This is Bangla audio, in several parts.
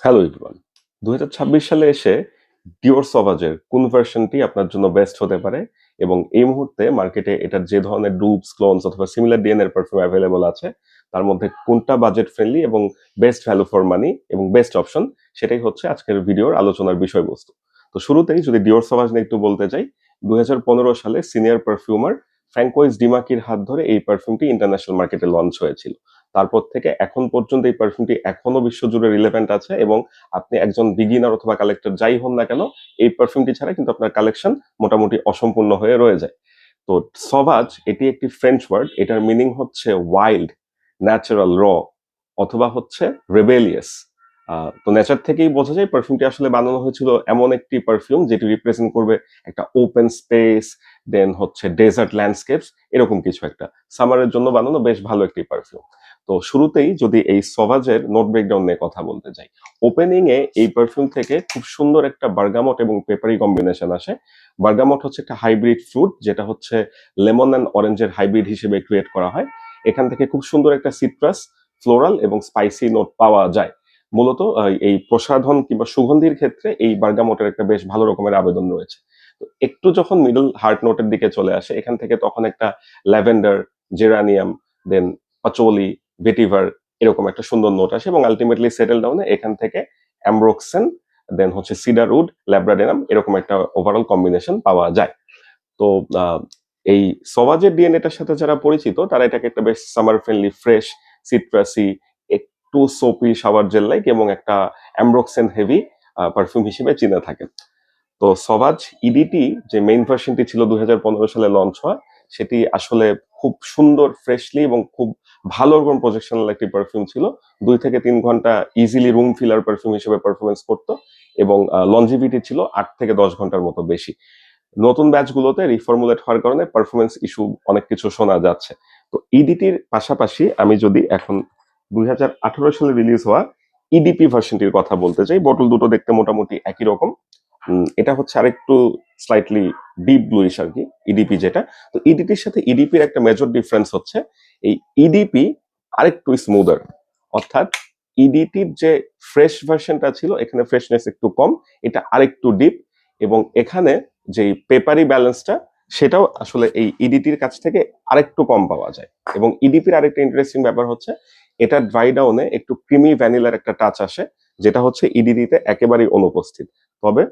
Hello everyone. ২০২৬ সালে এসে ডিওর সভাজের কোন ভার্সনটি আপনার জন্য বেস্ট হতে পারে এবং এই মুহূর্তে মার্কেটে এটার যে ধরনের ডুপস, ক্লোনস অথবা সিমিলার ডিএনএর পারফিউম অ্যাভেলেবল আছে, তার মধ্যে কোনটা বাজেট ফ্রেন্ডলি এবং বেস্ট ভ্যালু ফর মানি এবং বেস্ট অপশন, সেটাই হচ্ছে আজকের ভিডিওর আলোচনার বিষয়বস্তু। তো শুরুতেই যদি ডিওর সভাজ নিয়ে একটু বলতে চাই, ২০১৫ সালে সিনিয়র পারফিউমার ফ্র্যাঙ্কোইজ ডিমাকির হাত ধরে এই পারফিউমটি ইন্টারন্যাশনাল মার্কেটে লঞ্চ হয়েছিল। তারপর থেকে এখন পর্যন্ত এই পারফিউমটি এখনো বিশ্বজুড়ে রিলেভেন্ট আছে এবং আপনি একজন বিগিনার অথবা কালেক্টর যাই হন না কেন, এই পারফিউমটি ছাড়া কিন্তু আপনার কালেকশন মোটামুটি অসম্পূর্ণ হয়ে রয়ে যায়। তো সভাজ এটি একটি ফ্রেঞ্চ ওয়ার্ড, এটার মিনিং হচ্ছে ওয়াইল্ড, ন্যাচারাল, অথবা হচ্ছে রেবেলিয়াস। তো নেচার থেকেই বোঝা যায় পারফিউমটি আসলে বানানো হয়েছিল এমন একটি পারফিউম যেটি রিপ্রেজেন্ট করবে একটা ওপেন স্পেস, দেন হচ্ছে ডেজার্ট ল্যান্ডস্কেপস, এরকম কিছু একটা। সামারের জন্য বানানো বেশ ভালো একটি পারফিউম। তো শুরুতেই যদি এই সভাজের নোট ব্রেকডাউন নিয়ে কথা বলতে যাই, ওপেনিং এ এই পারফিউম থেকে খুব সুন্দর একটা বার্গামট এবং পেপারি কম্বিনেশন আসে। বার্গামট হচ্ছে একটা হাইব্রিড ফ্রুট, যেটা হচ্ছে লেমন অ্যান্ড অরেঞ্জের হাইব্রিড হিসেবে ক্রিয়েট করা হয়। এখান থেকে খুব সুন্দর একটা সিট্রাস, ফ্লোরাল এবং স্পাইসি নোট পাওয়া যায়। মূলত এই প্রসাধন কিংবা সুগন্ধির ক্ষেত্রে এই বার্গামটের একটা বেশ ভালো রকমের আবেদন রয়েছে। তো একটু যখন মিডল হার্ট নোটের দিকে চলে আসে, এখান থেকে তখন একটা ল্যাভেন্ডার, জেরানিয়াম, দেন পাচোলি, ভেটিভার, এরকম একটা সুন্দর নোট আসে এবং আলটিমেটলি সেটেল ডাউনে এখান থেকে অ্যামব্রোক্সেন, দেন হচ্ছে সিডারউড, ল্যাব্রাডেনাম, এরকম একটা ওভারঅল কম্বিনেশন পাওয়া যায়। তো আহ, এই সওয়াজের ডিএনএটার সাথে যারা পরিচিত তারা এটাকে একটা বেশ সামার ফ্রেন্ডলি, ফ্রেশ, সিট্রাসি, একটু সোপি শাওয়ার জেল লাইক এবং একটা অ্যামব্রোক্সেন হেভি পারফিউম হিসেবে চিনে থাকেন। তো সবাজ ইডিটি যে মেইন ভার্সনটি ছিল ২০১৫ সালে লঞ্চ হওয়া, সেটি আসলে খুব সুন্দর, ফ্রেশলি এবং খুব ভালো রকম প্রজেকশনাল একটি পারফিউম ছিল। ২ থেকে ৩ ঘন্টা ইজিলি রুম ফিলার পারফিউম হিসেবে পারফরমেন্স করতো এবং লঞ্জিভিটি ছিল ৮ থেকে ১০ ঘন্টার মতো বেশি। নতুন ব্যাচগুলোতে রিফর্মুলেট হওয়ার কারণে পারফরমেন্স ইস্যু অনেক কিছু শোনা যাচ্ছে। তো ইডিটির পাশাপাশি আমি যদি এখন ২০১৮ সালে রিলিজ হওয়া ইডিপি ভার্সনটির কথা বলতে চাই, বটল দুটো দেখতে মোটামুটি একই রকম। এটা হচ্ছে আরেকটু স্লাইটলি ডিপ ব্লুইশ আর কি, ইডিপি যেটা। তো ইডিপির সাথে ইডিপির একটা মেজর ডিফারেন্স হচ্ছে এই ইডিপি আরেকটু স্মুদার, অর্থাৎ ইডিটির যে ফ্রেশ ভার্সনটা ছিল এখানে ফ্রেশনেস একটু কম, এটা আরেকটু ডিপ এবং এখানে যে পেপারি ব্যালেন্সটা সেটাও আসলে এই ইডিটির কাছ থেকে আরেকটু কম পাওয়া যায়। এবং ইডিপির আরেকটা ইন্টারেস্টিং ব্যাপার হচ্ছে এটা ড্রাই ডাউনে একটু ক্রিমি ভ্যানিলার একটা টাচ আসে, যেটা হচ্ছে ইডিডিতে একেবারেই অনুপস্থিত। তবে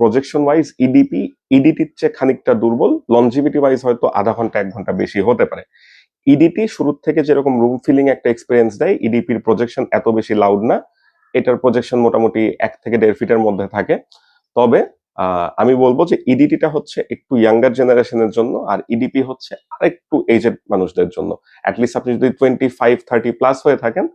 প্রজেকশন ওয়াইজ ইডিটির চেয়ে খানিকটা দুর্বল, লনজিভিটি ওয়াইজ হয়তো আধা ঘন্টা ১ ঘন্টা বেশি হতে পারে। ইডিটি শুরুর থেকে যেরকম রুম ফিলিং একটা এক্সপিরিয়েন্স দেয়, ইডিপির প্রজেকশন এত বেশি লাউড না। এটার প্রজেকশন মোটামুটি ১ থেকে ১.৫ ফিটের মধ্যে থাকে। তবে আমি বলবো যে ইডিটিটা হচ্ছে একটু ইয়াঙ্গার জেনারেশনের জন্য আর ইডিপি হচ্ছে আরেকটু এজেড মানুষদের জন্য। অ্যাটলিস্ট আপনি যদি 25-30 প্লাস হয়ে থাকেন,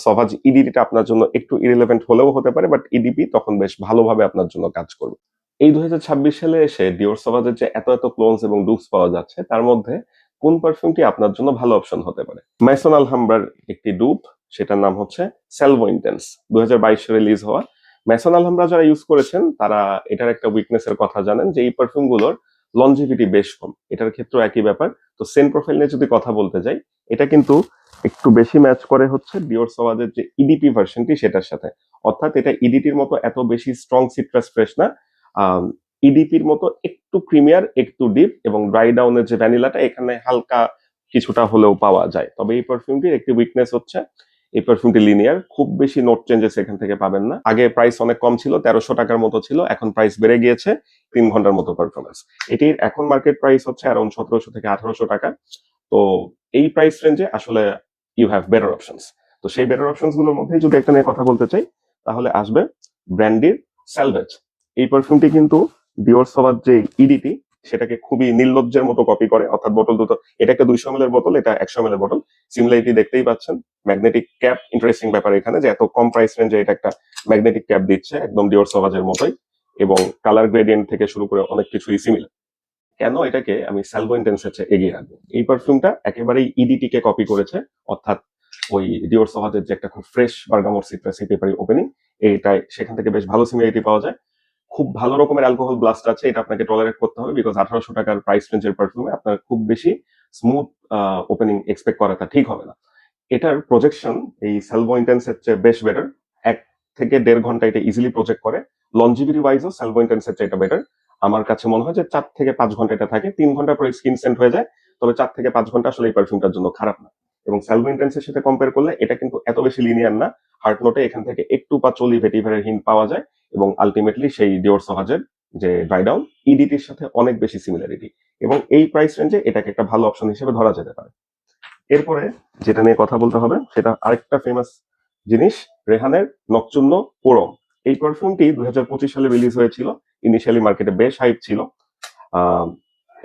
সভাজ ইডিটিটা আপনার জন্য একটু ইরিলেভেন্ট হলেও হতে পারে, বাট ইডিপি তখন বেশ ভালোভাবে আপনার জন্য কাজ করবে। এই ২০২৬ সালে এসে ডিওর সভাজের যে এত এত ক্লোনস এবং ডুপস পাওয়া যাচ্ছে, তার মধ্যে কোন পারফিউমটি আপনার জন্য ভালো অপশন হতে পারে? মাইসন আলহামব্রার একটি ডুপ, সেটার নাম হচ্ছে সেলভো ইন্টেন্স, ২০২২ রিলিজ হওয়া। ম্যাসন আলহামব্রা যারা ইউজ করেছেন তারা এটার একটা উইকনেসের কথা জানেন যে এই পারফিউমগুলোর লনজিভিটি বেশ কম। এটার ক্ষেত্রেও একই ব্যাপার। তো সেন্ট প্রোফাইল নিয়ে যদি কথা বলতে যাই, এটা কিন্তু একটু বেশি ম্যাচ করে হচ্ছে ডিওর সওয়াজের যে ইডিপি ভার্সনটি সেটার সাথে। অর্থাৎ এটা ইডিটির মতো এত বেশি স্ট্রং সিট্রাস ফ্রেশ না, ইডিপির মতো একটু ক্রিমিয়ার, একটু ডিপ এবং ড্রাই ডাউনের যে ভ্যানিলাটা এখানে হালকা কিছুটা হলেও পাওয়া যায়। তবে এই পারফিউমটির একটি উইকনেস হচ্ছে এই পারফিউমটি লিনিয়ার, খুব বেশি নোট চেঞ্জেস এখান থেকে পাবেন না। আগে প্রাইস অনেক কম ছিল, ১৩০০ টাকার মতো ছিল, এখন প্রাইস বেড়ে গিয়েছে ৩ ঘন্টার মতো পারফরমেন্স। এটির এখন মার্কেট প্রাইস হচ্ছে অ্যারাউন্ড ১৭০০ থেকে ১৮০০ টাকা। তো এই প্রাইস রেঞ্জে আসলে ইউ হ্যাভ বেটার অপশনস। তো সেই বেটার অপশনস গুলোর মধ্যে যদি একটা নিয়ে কথা বলতে চাই, তাহলে আসবে ব্র্যান্ডির স্যালভেজ। এই পারফিউমটি কিন্তু ডিওর সবার যে ইডিটি সেটাকে খুবই নির্লজ্জের মতো কপি করে, অর্থাৎ বোতল দুটো, এটা একটা ২০০ ml এর বোতল, এটা ১০০ ml এর বোতল। সিমিলারিটি দেখতেই পাচ্ছেন। ম্যাগনেটিক ক্যাপ, ইন্টারেস্টিং ব্যাপার এখানে যে এত কম প্রাইস রেঞ্জে এটা একটা ম্যাগনেটিক ক্যাপ দিচ্ছে, একদম ডিওর সভাজের মতোই, এবং কালার গ্রেডিয়েন্ট থেকে শুরু করে অনেক কিছুই সিমিলার। কেন এটাকে আমি স্যালভো ইন্টেন্সের চেয়ে এগিয়ে রাখবো? এই পারফিউমটা একেবারেই ইডিটি কে কপি করেছে, অর্থাৎ ওই ডিওর সভাজের যে একটা খুব ফ্রেশ বার্গামোর সিট্রাসি পেপারি ওপেনিং, এইটাই সেখান থেকে বেশ ভালো সিমিলারিটি পাওয়া যায়। খুব ভালো রকমের অ্যালকোহল ব্লাস্ট আছে, এটা আপনাকে টলারেট করতে হবে, বিকজ ১৮০০ টাকার প্রাইস রেঞ্জের পারফিউমে আপনার খুব বেশি স্মুথ ওপেনিং এক্সপেক্ট করাটা ঠিক হবে না। এটার প্রজেকশন এই স্যালভো ইন্টেন্সের চেয়ে বেশ বেটার। থেকে 1.5 ঘন্টা এটা ইজিলি প্রজেক্ট করে। লনজিভিটি ওয়াইজও স্যালভো ইন্টেন্সের চেয়ে এটা বেটার। আমার কাছে মনে হয় যে 4 থেকে 5 ঘন্টা এটা থাকে। 3 ঘন্টার পরে স্কিন সেন্ট হয়ে যায়। তবে 4 থেকে 5 ঘন্টা আসলে এই পারফিউমটার জন্য খারাপ না। এবং স্যালভো ইন্টেন্সের সাথে কম্পেয়ার করলে এটা কিন্তু এত বেশি লিনিয়ার না। হার্ট নোটে এখান থেকে একটু পাচলি ভেটিভারের হিন্ট পাওয়া যায় এবং আলটিমেটলি সেই ডিওর সভাজের যে ড্রাই ডাউন ইডিটির সাথে অনেক বেশি সিমিলারিটি এবং এই প্রাইস রেঞ্জে এটাকে একটা ভালো অপশন হিসেবে ধরা যেতে পারে। এরপরে যেটা নিয়ে কথা বলতে হবে সেটা আরেকটা ফেমাস জিনিস, রেহানের নকচুন্ন পোড়ম। এই পারফিউমটি 2025 সালে রিলিজ হয়েছিল। ইনিশিয়ালি মার্কেটে বেশ হাইপ ছিল আহ,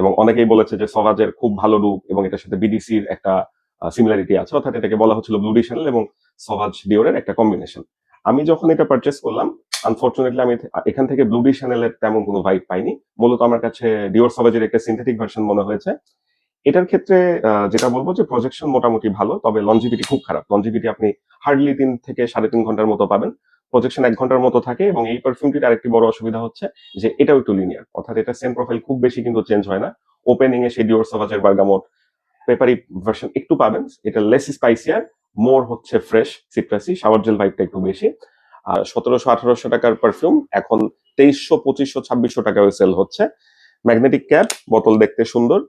এবং অনেকেই বলেছে যে সরাজের খুব ভালো রূপ এবং এটার সাথে বিডিসির একটা সিমিলারিটি আছে, অর্থাৎ এটাকে বলা হচ্ছিল ব্লুডি শ্যানেল এবং সরাজ ডিওরের একটা কম্বিনেশন। আমি যখন এটা পারচেস করলাম, আনফর্চুনেটলি আমি এখান থেকে ব্লুডি শ্যানেলের তেমন কোনো ভাইব পাইনি। মূলত আমার কাছে ডিওর সরাজের একটা সিনথেটিক ভার্সন মনে হয়েছে। এটার ক্ষেত্রে যেটা বলবো যে প্রজেকশন মোটামুটি ভালো, তবে লনজিভিটি খুব খারাপ। লনজিভিটি আপনি হার্ডলি 3 থেকে 3.5 ঘন্টার মতো পাবেন। প্রজেকশন 1 ঘন্টার মতো থাকে এবং এই পারফিউমটির আরেকটি বড় অসুবিধা হচ্ছে যে এটাও একটু লিনিয়ার, অর্থাৎ এটা সেম প্রোফাইল খুব বেশি কিন্তু চেঞ্জ হয় না। ওপেনিং এ সেই ডিওর সাভাজের বার্গামট পেপারি ভার্সন একটু পাবেন, এটা লেস স্পাইসিয়ার, মোর হচ্ছে ফ্রেশ সিট্রাসি, শাওয়ার জেল ভাইবটা একটু বেশি। আর 1700-1800 টাকার পারফিউম এখন 2300-2500-2600 টাকায় সেল হচ্ছে। ম্যাগনেটিক ক্যাপ, বোতল দেখতে সুন্দর।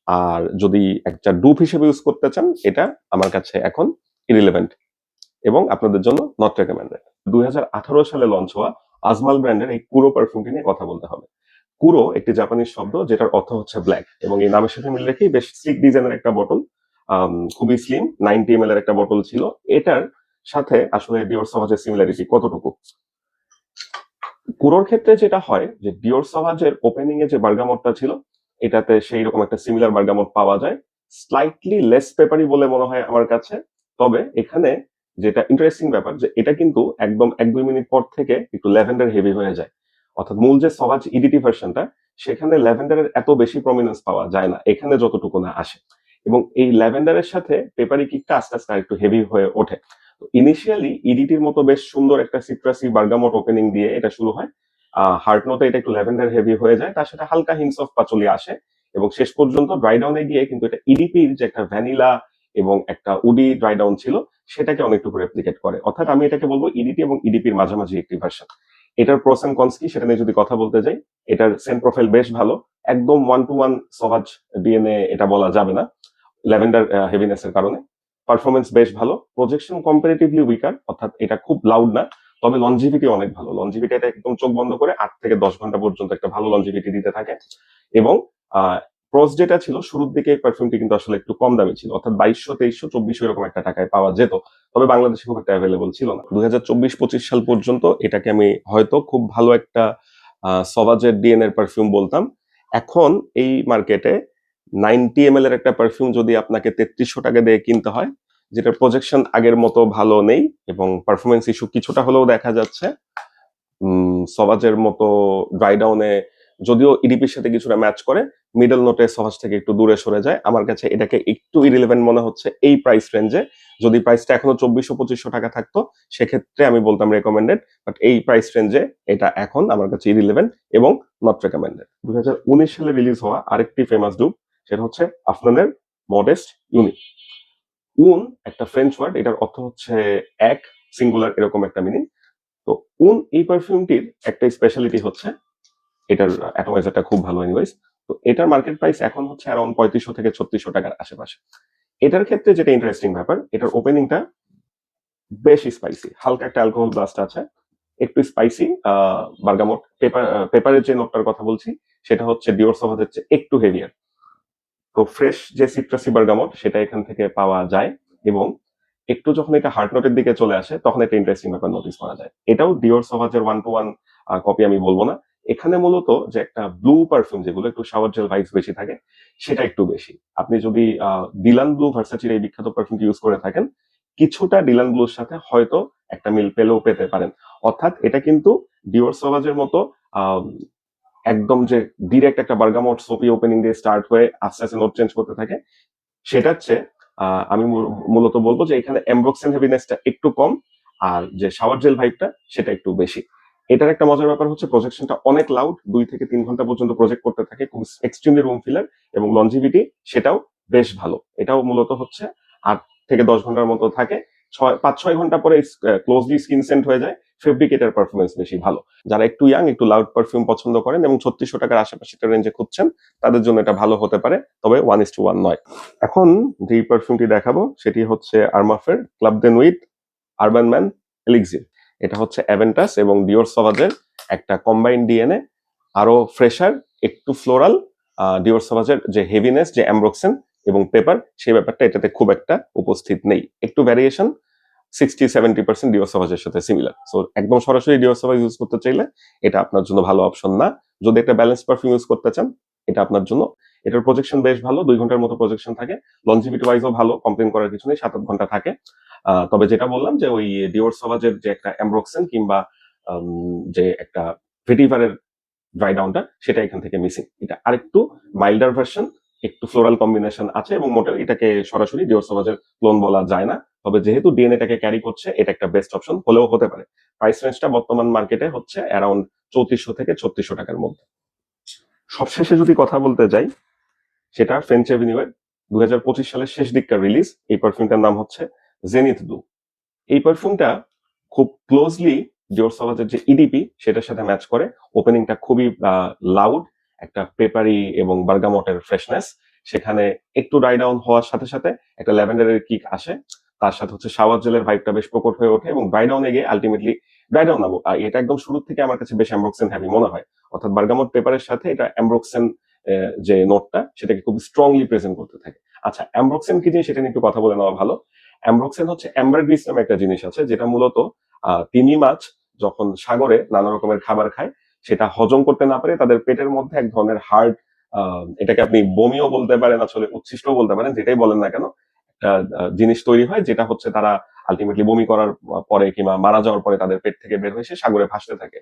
আর যদি একটা ডুপ হিসেবে ইউজ করতে চান, এটা আমার কাছে এখন ইরিলেভেন্ট এবং আপনাদের জন্য নট রেকমেন্ডেড। 2018 সালে লঞ্চ হওয়া আজমাল ব্র্যান্ডের এই কুরো পারফিউমটি নিয়ে কথা বলতে হবে। কুরো একটি জাপানিজ শব্দ যেটার অর্থ হচ্ছে ব্ল্যাক এবং এই নামের সাথে মিল রেখেই বেশ স্লিক ডিজাইনের একটা বটল, খুবই স্লিম, 90 ml এর একটা বটল ছিল। এটার সাথে আসলে ডিওর সভাজের সিমিলারিটি কতটুকু? কুরোর ক্ষেত্রে যেটা হয় যে ডিওর সভাজের ওপেনিং এ যে বার্গামটটা ছিল, এটাতে সেই রকম একটা সিমিলার বার্গামট পাওয়া যায়, স্লাইটলি লেস পেপারি বলে মনে হয় আমার কাছে। তবে এখানে যেটা ইন্টারেস্টিং ব্যাপার যে এটা কিন্তু একদম 1-2 মিনিট পর থেকে একটু ল্যাভেন্ডার হেভি হয়ে যায়, অর্থাৎ মূল যে সভাজ ইডিটি ভার্সনটা সেখানে ল্যাভেন্ডারের এত বেশি প্রমিনেন্স পাওয়া যায় না, এখানে যতটুকু না আসে। এবং এই ল্যাভেন্ডারের সাথে পেপারি কিকটা আস্তে আস্তে একটু হেভি হয়ে ওঠে। ইনিশিয়ালি ইডিটির মতো বেশ সুন্দর একটা সিট্রাসি বার্গামট ওপেনিং দিয়ে এটা শুরু হয়। হার্ট নোটে এটা একটু ল্যাভেন্ডার হেভি হয়ে যায়, তার সাথে হালকা হিন্টস অফ পাচলি আসে এবং শেষ পর্যন্ত ড্রাই ডাউনে গিয়ে কিন্তু এটা ইডিপির যে একটা ভ্যানিলা এবং একটা উডি ড্রাই ডাউন ছিল সেটাকে অনেকটুকু রেপ্লিকেট করে। অর্থাৎ আমি এটাকে বলবো ইডিটি এবং ইডিপির মাঝামাঝি একটি ভার্সন। এটার প্রোস এন্ড কনস কি সেটা নিয়ে যদি কথা বলতে যাই, এটার সেন্ট প্রোফাইল বেশ ভালো, একদম 1-to-1 সহজ ডিএনএ এটা বলা যাবে না ল্যাভেন্ডার হেভিনেস এর কারণে। পারফরমেন্স বেশ ভালো, প্রজেকশন কম্পারেটিভলি উইকার, অর্থাৎ এটা খুব লাউড না, তবে লনজিভিটি অনেক ভালো। লনজিভিটি এটা একদম চোখ বন্ধ করে 8 থেকে 10 ঘন্টা পর্যন্ত একটা ভালো লনজিভিটি দিতে থাকে। এবং প্রস যেটা ছিল শুরুর দিকে এই পারফিউমটি কিন্তু আসলে একটু কম দামি ছিল, অর্থাৎ 2200, 2300, 2400 এরকম একটা টাকায় পাওয়া যেত, তবে বাংলাদেশে খুব একটা অ্যাভেলেবল ছিল না। 2024-25 সাল পর্যন্ত এটাকে আমি হয়তো খুব ভালো একটা সবাজের ডিএনএর পারফিউম বলতাম। এখন এই মার্কেটে 90 ml এর একটা পারফিউম যদি আপনাকে 3300 টাকা দিয়ে কিনতে হয়, যেটা প্রজেকশন আগের মতো ভালো নেই এবং পারফরমেন্স ইস্যু কিছুটা হলেও দেখা যাচ্ছে, সবাজের মতো ড্রাই ডাউনে যদিও ইডিপির সাথে কিছুটা ম্যাচ করে, মিডল নোটে সহজ থেকে একটু দূরে সরে যায়। আমার কাছে এটাকে একটু ইরিলেভেন্ট মনে হচ্ছে এই প্রাইস রেঞ্জে। যদি প্রাইসটা এখনো 2400-2500 টাকা থাকতো সেক্ষেত্রে আমি বলতাম রেকমেন্ডেড, বাট এই প্রাইস রেঞ্জে এটা এখন আমার কাছে ইরিলেভেন্ট এবং নট রেকমেন্ডেড। 2019 সালে রিলিজ হওয়া আরেকটি ফেমাস ডুপ, সেটা হচ্ছে আফনানের মডেস্ট ইউনিক। উন একটা ফ্রেঞ্চ ওয়ার্ড, এটার অর্থ হচ্ছে এক, সিঙ্গুলার এরকম একটা মিনিং। তো উন এই পারফিউমটির একটা স্পেশালিটি হচ্ছে এটার অ্যাটমাইজারটা খুব ভালো এনিওয়েজ। তো এটার মার্কেট প্রাইস এখন হচ্ছে অ্যারাউন্ড 3500 থেকে 3600 টাকার আশেপাশে। এটার ক্ষেত্রে যেটা ইন্টারেস্টিং ব্যাপার, এটার ওপেনিংটা বেশ স্পাইসি, হালকা একটা অ্যালকোহল ব্লাস্ট আছে, একটু স্পাইসি। বার্গামট পেপারের যে নোটটার কথা বলছি সেটা হচ্ছে ডিওর সভাজের চেয়ে একটু হেভিয়ার। তো ফ্রেশ যে সিট্রাসি বার্গামট সেটা এখান থেকে পাওয়া যায় এবং একটু যখন এটা হার্ট নোটের দিকে চলে আসে তখন একটা ইন্টারেস্টিং ব্যাপার নোটিস করা যায়। এটাও ডিওর সভাজের 1-to-1 কপি আমি বলবো না। এখানে মূলত যে একটা ব্লু পারফিউম যেগুলো একটু শাওয়ার জেল ভাইবস বেশি থাকে সেটা একটু বেশি। আপনি যদি ডিলান ব্লু ভার্সাচির এই বিখ্যাত পারফিউমটি ইউজ করে থাকেন, কিছুটা ডিলান ব্লুর সাথে হয়তো একটা মিল পেলেও পেতে পারেন। অর্থাৎ এটা কিন্তু ডিওর সভাজের মতো আহ একদম যে ডিরেক্ট একটা বার্গামট সোপি ওপেনিং দিয়ে স্টার্ট হয়ে আস্তে আস্তে নোট চেঞ্জ করতে থাকে সেটার চেয়ে আমি মূলত বলবো যে এখানে এমব্রক্সেন হেভিনেসটা একটু কম আর যে শাওয়ার জেল ভাইবটা সেটা একটু বেশি। এটার একটা মজার ব্যাপার হচ্ছে প্রজেকশনটা অনেক লাউড, 2 থেকে 3 ঘন্টা পর্যন্ত প্রজেক্ট করতে থাকে, খুব এক্সট্রিমলি রুম ফিলার এবং লনজিভিটি সেটাও বেশ ভালো। এটাও মূলত হচ্ছে 8 থেকে 10 ঘন্টার মতো থাকে। 5-6 ঘন্টা পরে ক্লোজলি স্কিন সেন্ট হয়ে যায়। ফেব্রিক এটার পারফরমেন্স বেশি ভালো। যারা একটু ইয়াং, একটু লাউড পারফিউম পছন্দ করেন এবং ৩৬০০ টাকার আশেপাশে একটা রেঞ্জে খুঁজছেন, তাদের জন্য এটা ভালো হতে পারে, তবে 1:1 নয়। এখন যেই পারফিউমটি দেখাবো সেটি হচ্ছে আরমাফের ক্লাব দে নুইট আরবান ম্যান এলিক্সির। এটা হচ্ছে অ্যাভেন্টাস এবং ডিওর সভাজের একটা কম্বাইন্ড ডিএনএ, আরো ফ্রেশার, একটু ফ্লোরাল। ডিওর সভাজের যে হেভিনেস, যে অ্যামব্রক্সেন এবং পেপার, সেই ব্যাপারটা এটাতে খুব একটা উপস্থিত নেই। একটু ভ্যারিয়েশন, 60-70% ডিওর সভাজের সাথে সিমিলার। সো একদম সরাসরি ডিওর সভাজ ইউজ করতে চাইলে এটা আপনার জন্য ভালো অপশন না। যদি একটা ব্যালেন্স পারফিউম ইউজ করতে চান, এটা আপনার জন্য। এটার প্রজেকশন বেশ ভালো, 2 ঘন্টার মতো প্রজেকশন থাকে। লঞ্জিভিটি ওয়াইজও ভালো, কমপ্লেন করার কিছু নেই, 7-8 ঘন্টা থাকে। তবে যেটা বললাম যে ওই ডিওর সভাজের যে একটা অ্যামব্রক্সেন কিংবা যে একটা ভেটিভারের ড্রাই ডাউনটা, সেটা এখান থেকে মিসিং। এটা আরেকটু মাইল্ডার ভার্সন, একটু ফ্লোরাল কম্বিনেশন আছে এবং মোটেও এটাকে সরাসরি ডিওর সভাজের ক্লোন বলা যায় না। তবে যেহেতু ডিএনএটাকে ক্যারি করছে, এটা একটা বেস্ট অপশন হলেও হতে পারে। প্রাইস রেঞ্জটা বর্তমান মার্কেটে হচ্ছে অ্যারাউন্ড ৩৪০০ থেকে ৩৬০০ টাকার মধ্যে। সবশেষে যদি কথা বলতে যাই, সেটা ফ্রেঞ্চ এভিনিউয়ের ২০২৫ সালের শেষ দিককার রিলিজ। এই পারফিউমটার নাম হচ্ছে জেনিথ ব্লু। এই পারফিউমটা খুব ক্লোজলি ডিওর সভাজের যে ইডিপি, সেটার সাথে ম্যাচ করে। ওপেনিংটা খুবই লাউড, একটা পেপারি এবং বার্গামটের ফ্রেশনেস। সেখানে একটু ড্রাই ডাউন হওয়ার সাথে সাথে একটা ল্যাভেন্ডারের কিক আসে। তার সাথে হচ্ছে শাওয়ার জেলের ভাইবটা বেশ প্রকট হয়ে ওঠে এবং ড্রাই ডাউনে গিয়ে আলটিমেটলি, ড্রাই ডাউন না, এটা একদম শুরুর থেকে আমার কাছে বেশ অ্যামব্রক্সেন হ্যাভি মনে হয়। অর্থাৎ বার্গামট পেপারের সাথে এটা অ্যামব্রক্সেন যে নোটটা, সেটাকে খুব স্ট্রংলি প্রেজেন্ট করতে থাকে। আচ্ছা, অ্যামব্রক্সেন কি জিনিস সেটা নিয়ে একটু কথা বলে নেওয়া ভালো। অ্যামব্রক্সেন হচ্ছে অ্যাম্বারগ্রিস নামে একটা জিনিস আছে, যেটা মূলত তিমি মাছ যখন সাগরে নানা রকমের খাবার খায়, সেটা হজম করতে না পারে তাদের পেটের মধ্যে এক ধরনের হার্ড, এটাকে আপনি বমিও বলতে পারেন, আসলে উচ্ছিষ্টও বলতে পারেন, যেটাই বলেন না কেন, একটা জিনিস তৈরি হয়, যেটা হচ্ছে তারা আলটিমেটলি বমি করার পরে কিংবা মারা যাওয়ার পরে তাদের পেট থেকে বের হয়ে এসে সাগরে ভাসতে থাকে।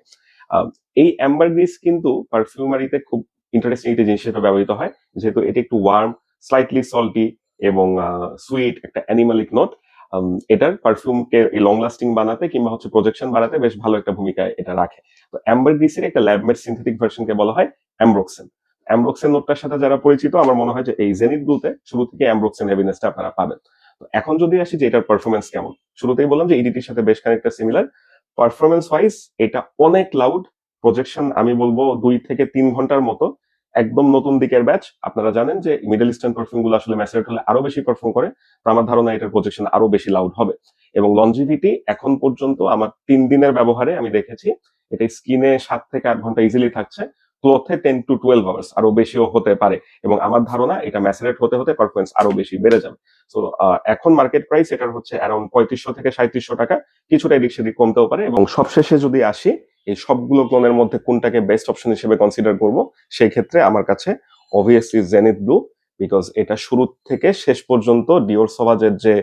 এই অ্যাম্বারগ্রিস কিন্তু পারফিউমারিতে খুব ইন্টারেস্টিং একটি জিনিস হিসেবে ব্যবহৃত হয়, যেহেতু এটি একটু ওয়ার্ম, স্লাইটলি সল্টি এবং সুইট, একটা অ্যানিমালিক নোট। এটার পারফিউমকে লং লাস্টিং বানাতে কিংবা হচ্ছে প্রজেকশন বাড়াতে বেশ ভালো একটা ভূমিকা এটা রাখে। তো অ্যাম্বারগ্রিসের একটা ল্যাবমেড সিনথেটিক ভার্সনকে বলা হয় অ্যামব্রক্সেন। অ্যামব্রক্সেন নোটটার সাথে যারা পরিচিত, আমার মনে হয় যে এই জেনিথ ব্লুতে শুরু থেকে অ্যামব্রক্সেন হেভিনেসটা আপনারা পাবেন। তো এখন যদি আসি যে এটার পারফরমেন্স কেমন, শুরুতেই বললাম যে ইডিটির সাথে বেশ খানিকটা সিমিলার। পারফরমেন্স ওয়াইজ এটা অনেক লাউড। প্রজেকশন আমি বলবো 2 থেকে 3 ঘন্টার মতো। একদম নতুন দিকের ব্যাচ। আপনারা জানেন যে মিডল ইস্টার্ন পারফিউম গুলো আসলে ম্যাচারেট হলে আরো বেশি পারফর্ম করে। তো আমার ধারণা এটার প্রজেকশন আরো বেশি লাউড হবে। এবং লঞ্জিভিটি এখন পর্যন্ত আমার 3 দিনের ব্যবহারে আমি দেখেছি এটা স্কিনে 7 থেকে 8 ঘন্টা ইজিলি থাকছে। ক্লথে 10 to 12 আওয়ার্স, আরো বেশিও হতে পারে। এবং আমার ধারণা এটা ম্যাচারেট হতে হতে পারফরমেন্স আরো বেশি বেড়ে যাবে। সো এখন মার্কেট প্রাইস এটার হচ্ছে অ্যারাউন্ড ৩৫০০ থেকে ৩৭০০ টাকা। কিছুটা এদিক সেদিক কমতেও পারে। এবং সবশেষে যদি আসি, এই সবগুলো ক্লোনের মধ্যে কোনটাকে বেস্ট অপশন হিসেবে কনসিডার করব, সেই ক্ষেত্রে আমার কাছে অবভিয়াসলি জেনিথ ব্লু। বিকজ এটা শুরু থেকে শেষ পর্যন্ত ডিওর সভাজের যে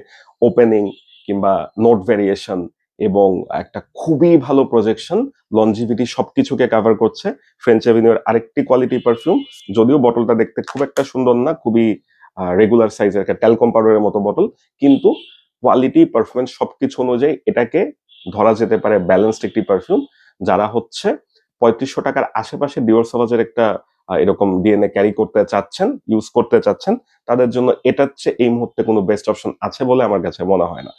ওপেনিং কিংবা নোট ভেরিয়েশন এবং একটা খুবই ভালো প্রজেকশন, লঞ্জিভিটি, সবকিছুকে কভার করছে। ফ্রেঞ্চ অ্যাভিনিউর আরেকটি কোয়ালিটি পারফিউম, যদিও বটলটা দেখতে খুব একটা সুন্দর না, খুবই রেগুলার সাইজের একটা ট্যালকম পাউডারের মতো বটল, কিন্তু কোয়ালিটি, পারফরমেন্স সবকিছু অনুযায়ী এটাকে ধরা যেতে পারে ব্যালেন্সড একটি পারফিউম। যারা হচ্ছে ৩৫০০ টাকার আশেপাশে ডিওর সভাজের একটা এরকম ডিএনএ ক্যারি করতে চাচ্ছেন, ইউজ করতে চাচ্ছেন, তাদের জন্য এটার চেয়ে এই মুহূর্তে কোনো বেস্ট অপশন আছে বলে আমার কাছে মনে হয় না।